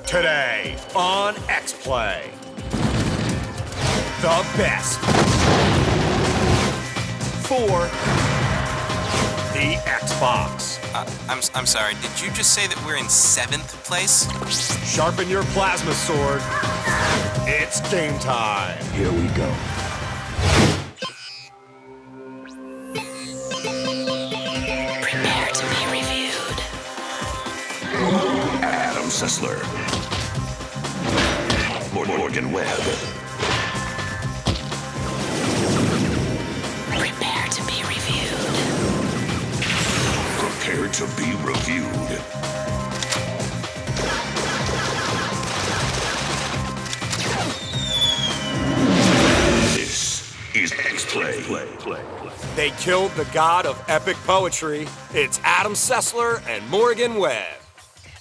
Today on X-Play, the best for the Xbox. I'm sorry, did you just say that we're in 7th place? Sharpen your plasma sword. It's game time. Here we go. Prepare to be reviewed. Adam Sessler. Morgan Webb. Prepare to be reviewed. Prepare to be reviewed. This is X-Play. They killed the god of epic poetry. It's Adam Sessler and Morgan Webb.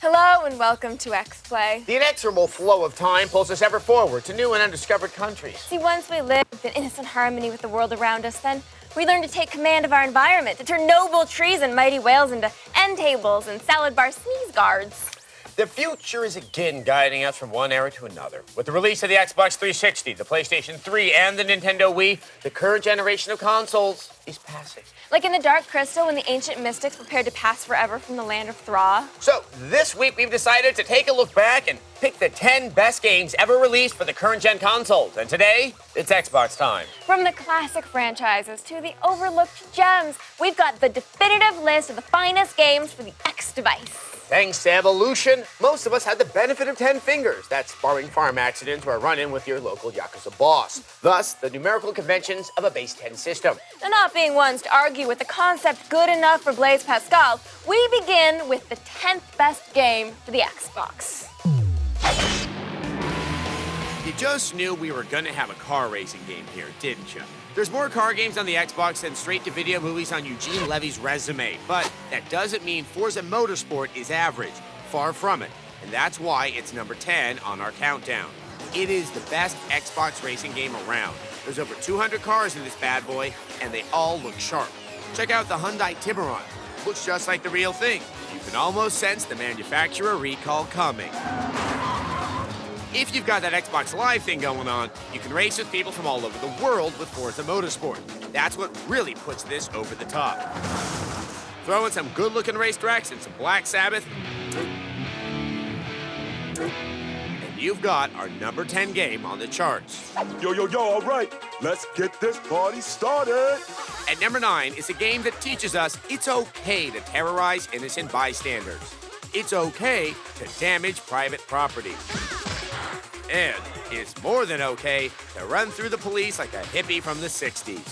Hello and welcome to X-Play. The inexorable flow of time pulls us ever forward to new and undiscovered countries. See, once we lived in innocent harmony with the world around us, then we learned to take command of our environment, to turn noble trees and mighty whales into end tables and salad bar sneeze guards. The future is again guiding us from one era to another. With the release of the Xbox 360, the PlayStation 3, and the Nintendo Wii, the current generation of consoles is passing. Like in the Dark Crystal when the ancient mystics prepared to pass forever from the land of Thra. So, this week we've decided to take a look back and pick the 10 best games ever released for the current gen consoles. And today, it's Xbox time. From the classic franchises to the overlooked gems, we've got the definitive list of the finest games for the X device. Thanks to evolution, most of us had the benefit of 10 fingers. That's barring farm accidents or a run-in with your local Yakuza boss. Thus, the numerical conventions of a base 10 system. Now, not being ones to argue with the concept good enough for Blaise Pascal, we begin with the 10th best game for the Xbox. You just knew we were gonna have a car racing game here, didn't you? There's more car games on the Xbox than straight-to-video movies on Eugene Levy's resume, but that doesn't mean Forza Motorsport is average. Far from it. And that's why it's number 10 on our countdown. It is the best Xbox racing game around. There's over 200 cars in this bad boy, and they all look sharp. Check out the Hyundai Tiburon. Looks just like the real thing. You can almost sense the manufacturer recall coming. If you've got that Xbox Live thing going on, you can race with people from all over the world with Forza Motorsport. That's what really puts this over the top. Throw in some good-looking racetracks and some Black Sabbath, and you've got our number 10 game on the charts. Yo, all right. Let's get this party started. At number 9 is a game that teaches us it's okay to terrorize innocent bystanders. It's okay to damage private property. And it's more than okay to run through the police like a hippie from the 60s.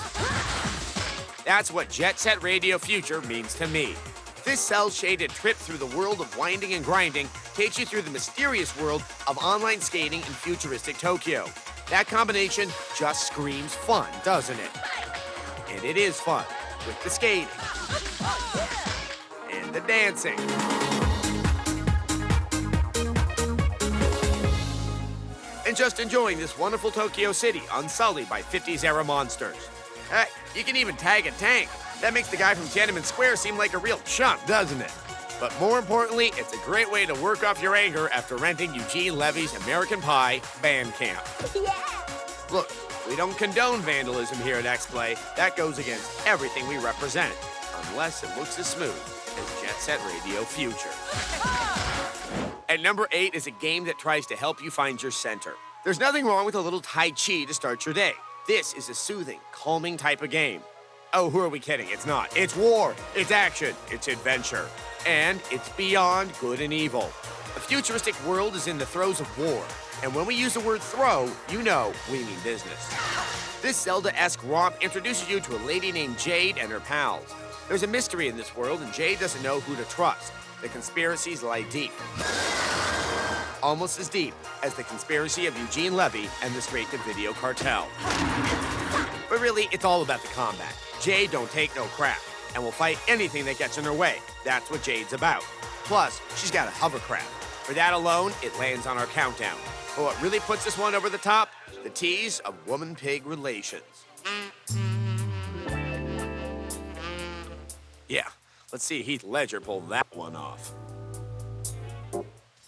That's what Jet Set Radio Future means to me. This cel-shaded trip through the world of winding and grinding takes you through the mysterious world of online skating in futuristic Tokyo. That combination just screams fun, doesn't it? And it is fun, with the skating and the dancing. And just enjoying this wonderful Tokyo city unsullied by 50s-era monsters. Heck, you can even tag a tank. That makes the guy from Tiananmen Square seem like a real chump, doesn't it? But more importantly, it's a great way to work off your anger after renting Eugene Levy's American Pie Bandcamp. Yeah. Look, we don't condone vandalism here at X-Play. That goes against everything we represent, unless it looks as smooth as Jet Set Radio Future. At number 8 is a game that tries to help you find your center. There's nothing wrong with a little Tai Chi to start your day. This is a soothing, calming type of game. Oh, who are we kidding? It's not. It's war, it's action, it's adventure, and it's beyond good and evil. The futuristic world is in the throes of war, and when we use the word throw, you know we mean business. This Zelda-esque romp introduces you to a lady named Jade and her pals. There's a mystery in this world, and Jade doesn't know who to trust. The conspiracies lie deep. Almost as deep as the conspiracy of Eugene Levy and the straight-to-video cartel. But really, it's all about the combat. Jade don't take no crap, and will fight anything that gets in her way. That's what Jade's about. Plus, she's got a hovercraft. For that alone, it lands on our countdown. But what really puts this one over the top? The tease of woman-pig relations. Yeah, let's see Heath Ledger pull that one off.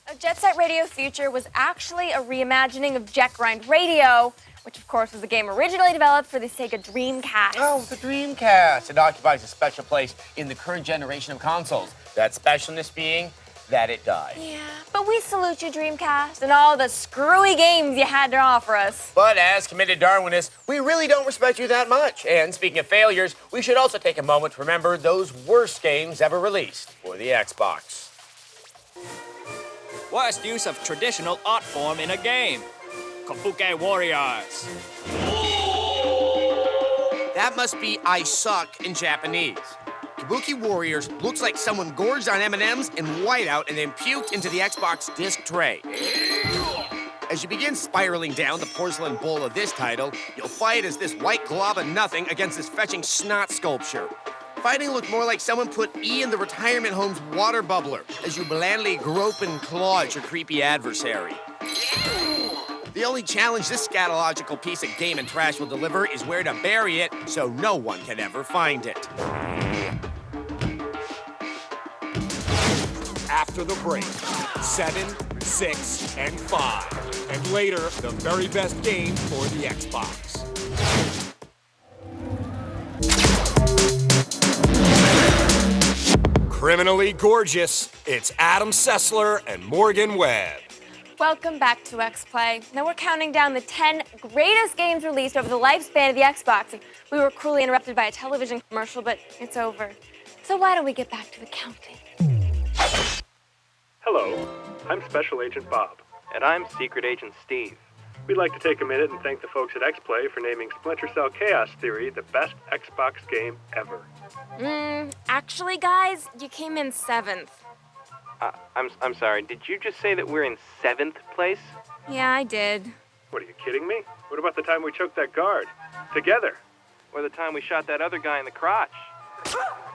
Oh, Jet Set Radio Future was actually a reimagining of Jet Grind Radio, which of course was a game originally developed for the Sega Dreamcast. Oh, the Dreamcast. It occupies a special place in the current generation of consoles. That specialness being that it died. Yeah, but we salute you, Dreamcast, and all the screwy games you had to offer us. But as committed Darwinists, we really don't respect you that much. And speaking of failures, we should also take a moment to remember those worst games ever released for the Xbox. Worst use of traditional art form in a game. Kabuki Warriors. That must be I suck in Japanese. Kabuki Warriors looks like someone gorged on M&Ms in whiteout and then puked into the Xbox disc tray. As you begin spiraling down the porcelain bowl of this title, you'll fight as this white glob of nothing against this fetching snot sculpture. Fighting looked more like someone put E in the retirement home's water bubbler as you blandly grope and claw at your creepy adversary. The only challenge this scatological piece of game and trash will deliver is where to bury it so no one can ever find it. After the break, 7, 6, and 5. And later, the very best game for the Xbox. Criminally gorgeous, it's Adam Sessler and Morgan Webb. Welcome back to X-Play. Now we're counting down the 10 greatest games released over the lifespan of the Xbox, and we were cruelly interrupted by a television commercial, but it's over. So why don't we get back to the counting? Hello, I'm Special Agent Bob. And I'm Secret Agent Steve. We'd like to take a minute and thank the folks at X-Play for naming Splinter Cell Chaos Theory the best Xbox game ever. Actually, guys, you came in 7th. I'm sorry, did you just say that we're in 7th place? Yeah, I did. What, are you kidding me? What about the time we choked that guard? Together. Or the time we shot that other guy in the crotch?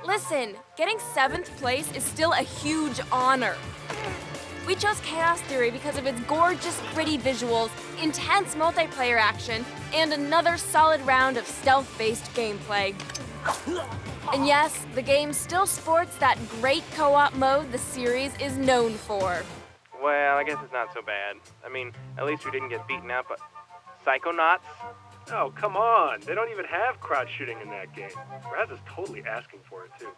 Listen, getting 7th place is still a huge honor. We chose Chaos Theory because of its gorgeous, gritty visuals, intense multiplayer action, and another solid round of stealth-based gameplay. And yes, the game still sports that great co-op mode the series is known for. Well, I guess it's not so bad. I mean, at least we didn't get beaten out by Psychonauts. Oh, come on. They don't even have crotch shooting in that game. Raz is totally asking for it, too.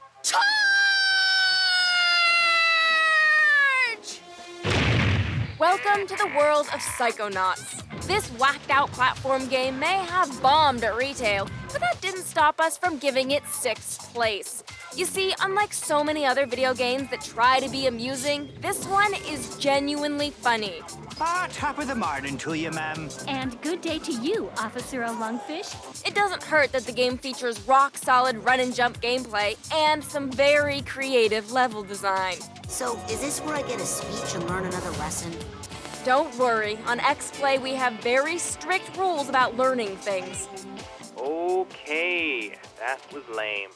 Welcome to the world of Psychonauts. This whacked-out platform game may have bombed at retail, but that didn't stop us from giving it 6th place. You see, unlike so many other video games that try to be amusing, this one is genuinely funny. Top of the morning to you, ma'am. And good day to you, Officer Lungfish. It doesn't hurt that the game features rock-solid run-and-jump gameplay and some very creative level design. So, is this where I get a speech and learn another lesson? Don't worry, on X-Play we have very strict rules about learning things. Okay, that was lame.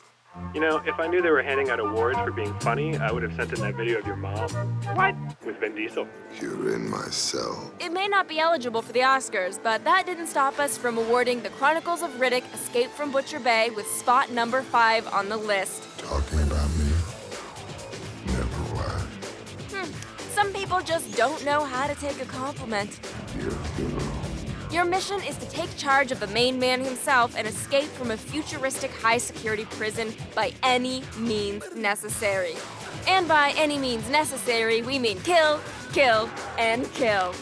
You know, if I knew they were handing out awards for being funny, I would have sent in that video of your mom. What? With Vin Diesel. You're in my cell. It may not be eligible for the Oscars, but that didn't stop us from awarding The Chronicles of Riddick: Escape from Butcher Bay with spot number 5 on the list. Talking about me? Never was. Some people just don't know how to take a compliment. You're a hero. Your mission is to take charge of the main man himself and escape from a futuristic high-security prison by any means necessary. And by any means necessary, we mean kill, kill, and kill.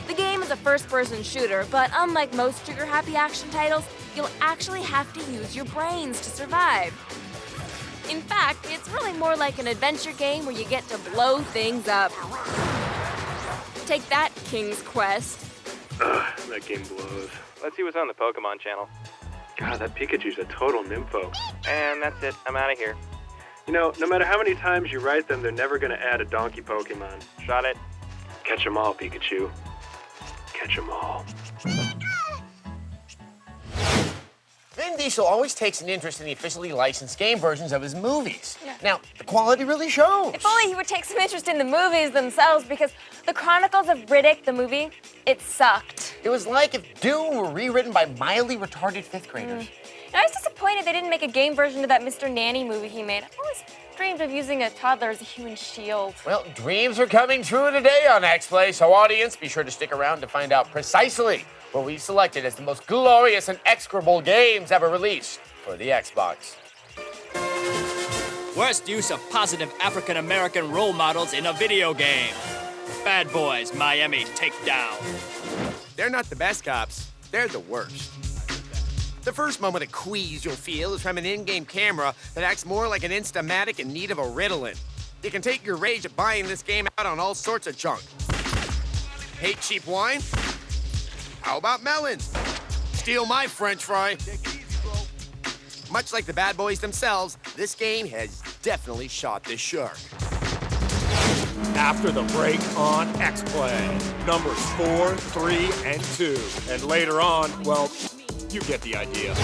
The game is a first-person shooter, but unlike most trigger-happy action titles, you'll actually have to use your brains to survive. In fact, it's really more like an adventure game where you get to blow things up. Take that, King's Quest. Ugh, that game blows. Let's see what's on the Pokemon channel. God, that Pikachu's a total nympho. And that's it. I'm out of here. You know, no matter how many times you write them, they're never going to add a donkey Pokemon. Shot it. Catch 'em all, Pikachu. Catch 'em all. Vin Diesel always takes an interest in the officially licensed game versions of his movies. Yeah. Now, the quality really shows. If only he would take some interest in the movies themselves, because The Chronicles of Riddick, the movie, it sucked. It was like if Dune were rewritten by mildly retarded 5th graders. I was disappointed they didn't make a game version of that Mr. Nanny movie he made. I've always dreamed of using a toddler as a human shield. Well, dreams are coming true today on X-Play, so audience, be sure to stick around to find out precisely what we selected as the most glorious and execrable games ever released for the Xbox. Worst use of positive African American role models in a video game. Bad Boys Miami Takedown. They're not the best cops, they're the worst. The first moment of quease you'll feel is from an in-game camera that acts more like an Instamatic in need of a Ritalin. You can take your rage at buying this game out on all sorts of junk. Hate cheap wine? How about melons? Steal my French fry. Much like the bad boys themselves, this game has definitely shot this shark. After the break on X-Play, numbers 4, 3, and 2. And later on, well, you get the idea.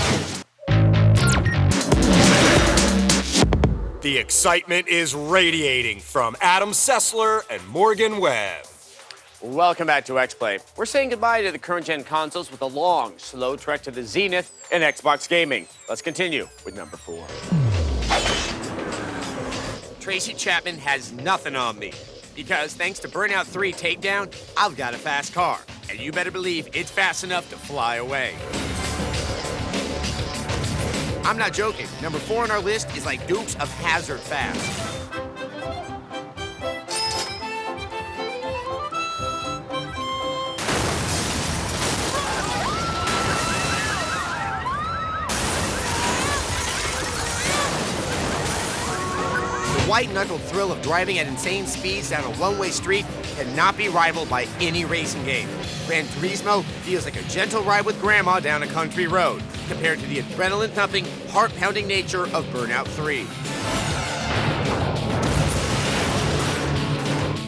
The excitement is radiating from Adam Sessler and Morgan Webb. Welcome back to X-Play. We're saying goodbye to the current-gen consoles with a long, slow trek to the zenith in Xbox gaming. Let's continue with number 4. Tracy Chapman has nothing on me. Because thanks to Burnout 3 Takedown, I've got a fast car. And you better believe it's fast enough to fly away. I'm not joking. Number 4 on our list is like Dukes of Hazzard fast. The white-knuckled thrill of driving at insane speeds down a one-way street cannot be rivaled by any racing game. Gran Turismo feels like a gentle ride with grandma down a country road, compared to the adrenaline-thumping, heart-pounding nature of Burnout 3.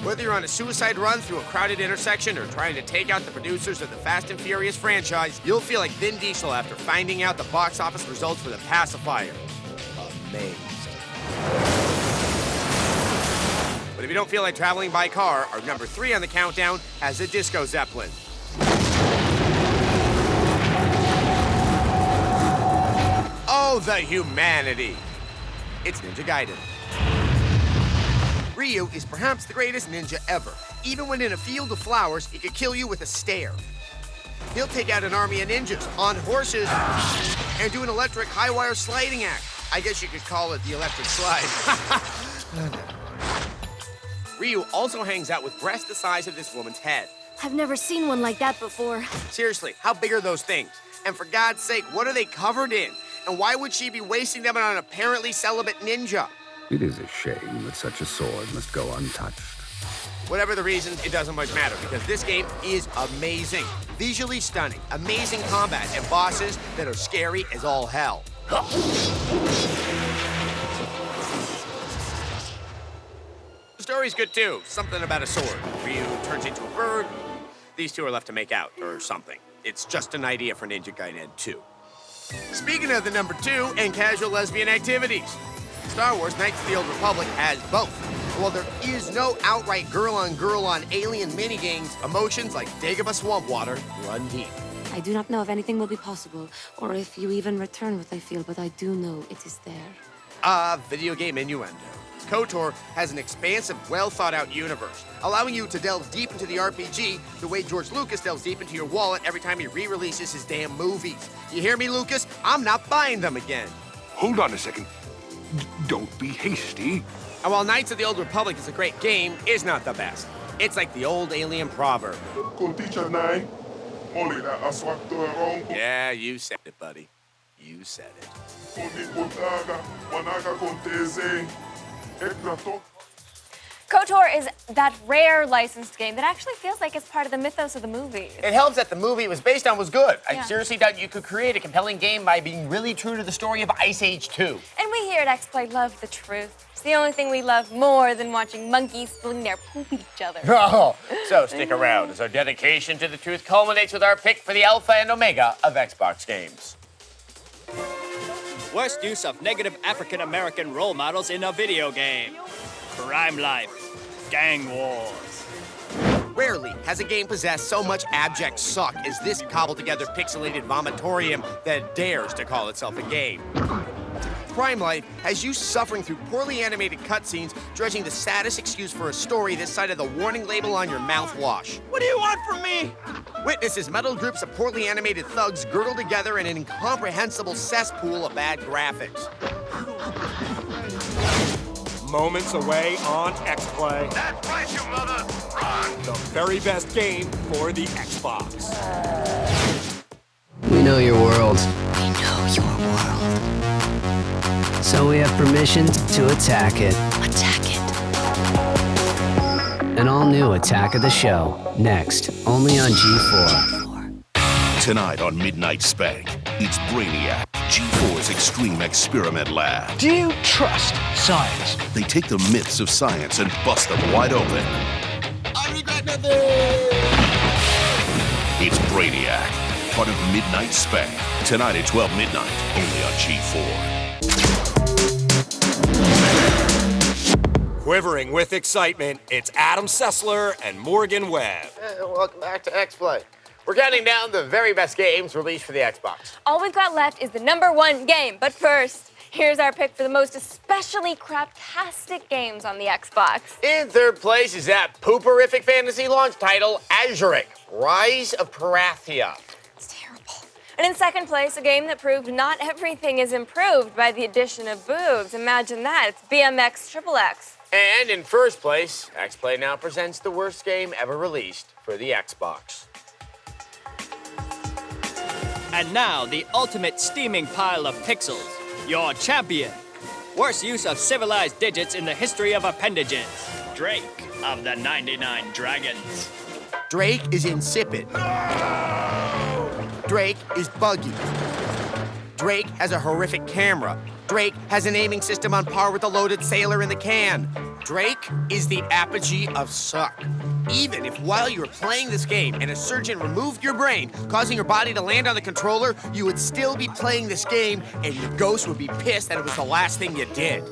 Whether you're on a suicide run through a crowded intersection or trying to take out the producers of the Fast and Furious franchise, you'll feel like Vin Diesel after finding out the box office results for The Pacifier. Amazed. But if you don't feel like traveling by car, our number 3 on the countdown has a Disco Zeppelin. Oh, the humanity! It's Ninja Gaiden. Ryu is perhaps the greatest ninja ever. Even when in a field of flowers, he could kill you with a stare. He'll take out an army of ninjas on horses and do an electric high-wire sliding act. I guess you could call it the electric slide. Ryu also hangs out with breasts the size of this woman's head. I've never seen one like that before. Seriously, how big are those things? And for God's sake, what are they covered in? And why would she be wasting them on an apparently celibate ninja? It is a shame that such a sword must go untouched. Whatever the reason, it doesn't much matter, because this game is amazing. Visually stunning, amazing combat, and bosses that are scary as all hell. The story's good too. Something about a sword. Ryu turns into a bird. These two are left to make out, or something. It's just an idea for Ninja Gaiden 2. Speaking of the number 2 and casual lesbian activities, Star Wars Knights of the Old Republic has both. While there is no outright girl-on-girl-on alien minigames, emotions like Dagobah Swamp Water run deep. I do not know if anything will be possible, or if you even return what I feel, but I do know it is there. Video game innuendo. KOTOR has an expansive, well-thought-out universe, allowing you to delve deep into the RPG the way George Lucas delves deep into your wallet every time he re-releases his damn movies. You hear me, Lucas? I'm not buying them again. Hold on a second. Don't be hasty. And while Knights of the Old Republic is a great game, it's not the best. It's like the old alien proverb. Yeah, you said it, buddy. You said it. KOTOR is that rare licensed game that actually feels like it's part of the mythos of the movie. It helps that the movie it was based on was good. Yeah. I seriously doubt you could create a compelling game by being really true to the story of Ice Age 2. And we here at X-Play love the truth. It's the only thing we love more than watching monkeys spilling their poop at each other. Oh, so stick around as our dedication to the truth culminates with our pick for the alpha and omega of Xbox games. Worst use of negative African American role models in a video game. Crime life. Gang wars. Rarely has a game possessed so much abject suck as this cobbled-together pixelated vomitorium that dares to call itself a game. Crime Life has you suffering through poorly animated cutscenes, dredging the saddest excuse for a story this side of the warning label on your mouthwash. What do you want from me? Witness as metal groups of poorly animated thugs girdle together in an incomprehensible cesspool of bad graphics. Moments away on X-Play. That's right, you mother! Run! The very best game for the Xbox. We know your world. We know your world. So we have permission to attack it. Attack it. An all-new Attack of the Show. Next, only on G4. Tonight on Midnight Spank, it's Brainiac, G4's Extreme Experiment Lab. Do you trust science? They take the myths of science and bust them wide open. I regret nothing! It's Brainiac, part of Midnight Spank. Tonight at 12 midnight, only on G4. Quivering with excitement, it's Adam Sessler and Morgan Webb. Welcome back to X-Play. We're counting down the very best games released for the Xbox. All we've got left is the #1 game, but first, here's our pick for the most especially craptastic games on the Xbox. In third place is that pooperific fantasy launch title, Azuric, Rise of Parathia. It's terrible. And in second place, a game that proved not everything is improved by the addition of boobs. Imagine that, it's BMX XXX. And in first place, X-Play now presents the worst game ever released for the Xbox. And now, the ultimate steaming pile of pixels. Your champion. Worst use of civilized digits in the history of appendages. Drake of the 99 Dragons. Drake is insipid. No! Drake is buggy. Drake has a horrific camera. Drake has an aiming system on par with the loaded sailor in the can. Drake is the apogee of suck. Even if while you were playing this game and a surgeon removed your brain, causing your body to land on the controller, you would still be playing this game and your ghost would be pissed that it was the last thing you did.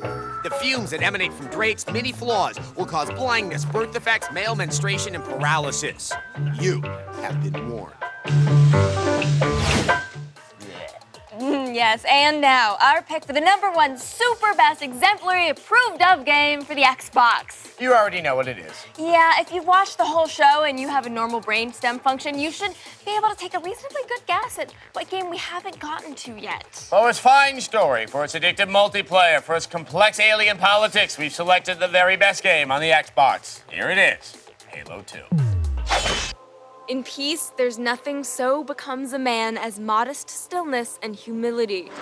The fumes that emanate from Drake's many flaws will cause blindness, birth defects, male menstruation, and paralysis. You have been warned. Yes, and now, our pick for the #1 super best exemplary approved of game for the Xbox. You already know what it is. Yeah, if you've watched the whole show and you have a normal brainstem function, you should be able to take a reasonably good guess at what game we haven't gotten to yet. For its fine story, for its addictive multiplayer, for its complex alien politics, we've selected the very best game on the Xbox. Here it is, Halo 2. In peace, there's nothing so becomes a man as modest stillness and humility.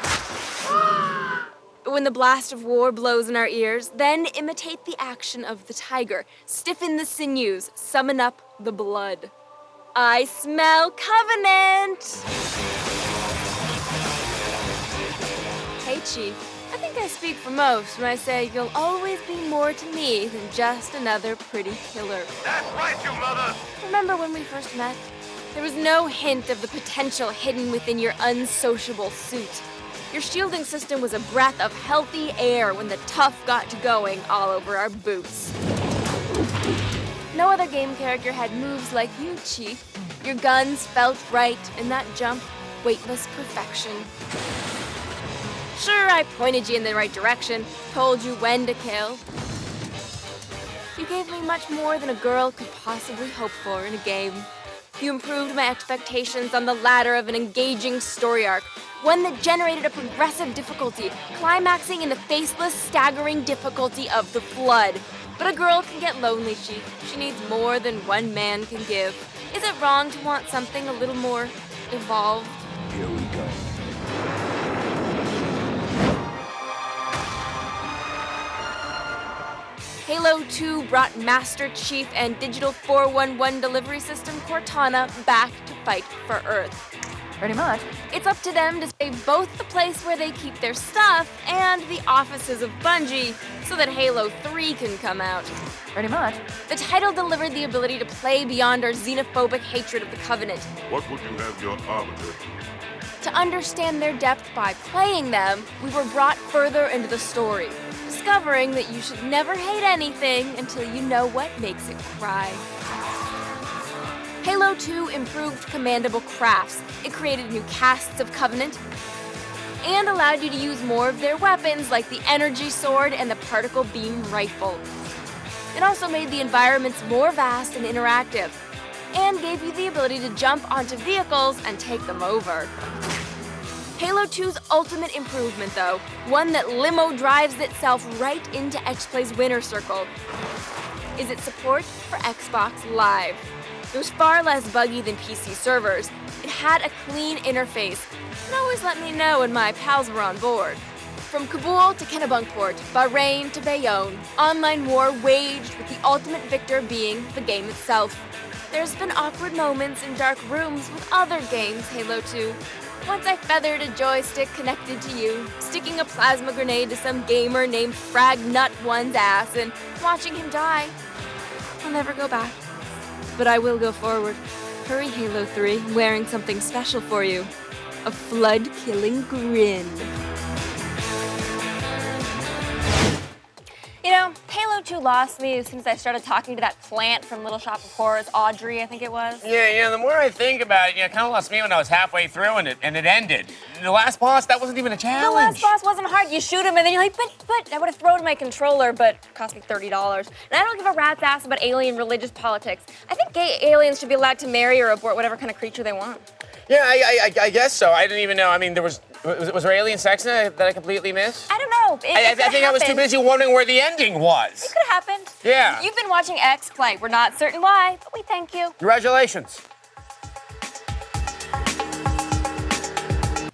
But when the blast of war blows in our ears, then imitate the action of the tiger. Stiffen the sinews, summon up the blood. I smell Covenant! Hey, Chief. I think I speak for most when I say you'll always be more to me than just another pretty killer. That's right, you mother! Remember when we first met? There was no hint of the potential hidden within your unsociable suit. Your shielding system was a breath of healthy air when the tough got to going all over our boots. No other game character had moves like you, Chief. Your guns felt right, and that jump, weightless perfection. Sure, I pointed you in the right direction, told you when to kill. You gave me much more than a girl could possibly hope for in a game. You improved my expectations on the ladder of an engaging story arc, one that generated a progressive difficulty, climaxing in the faceless, staggering difficulty of the Flood. But a girl can get lonely, Chief. She needs more than one man can give. Is it wrong to want something a little more evolved? Here we go. Halo 2 brought Master Chief and Digital 411 delivery system Cortana back to fight for Earth. Pretty much. It's up to them to save both the place where they keep their stuff and the offices of Bungie so that Halo 3 can come out. Pretty much. The title delivered the ability to play beyond our xenophobic hatred of the Covenant. What would you have your arbiter? To understand their depth by playing them, we were brought further into the story, discovering that you should never hate anything until you know what makes it cry. Halo 2 improved commandable crafts. It created new casts of Covenant and allowed you to use more of their weapons like the energy sword and the particle beam rifle. It also made the environments more vast and interactive, and gave you the ability to jump onto vehicles and take them over. Halo 2's ultimate improvement, though, one that limo drives itself right into X-Play's winner circle, is its support for Xbox Live. It was far less buggy than PC servers. It had a clean interface, and always let me know when my pals were on board. From Kabul to Kennebunkport, Bahrain to Bayonne, online war waged with the ultimate victor being the game itself. There's been awkward moments in dark rooms with other games, Halo 2. Once I feathered a joystick connected to you, sticking a plasma grenade to some gamer named Fragnut1's ass and watching him die. I'll never go back. But I will go forward. Hurry, Halo 3, I'm wearing something special for you. A flood-killing grin. You know, Halo 2 lost me as soon as I started talking to that plant from Little Shop of Horrors, Audrey, I think it was. Yeah, the more I think about it, it kind of lost me when I was halfway through and it ended. The last boss, that wasn't even a challenge. The last boss wasn't hard. You shoot him and then you're like, but I would have thrown my controller, but it cost me $30. And I don't give a rat's ass about alien religious politics. I think gay aliens should be allowed to marry or abort whatever kind of creature they want. Yeah, I guess so. I didn't even know. I mean, was there alien sex in it that I completely missed? I don't know. I think I was too busy wondering where the ending was. It could have happened. Yeah. You've been watching X play. We're not certain why, but we thank you. Congratulations.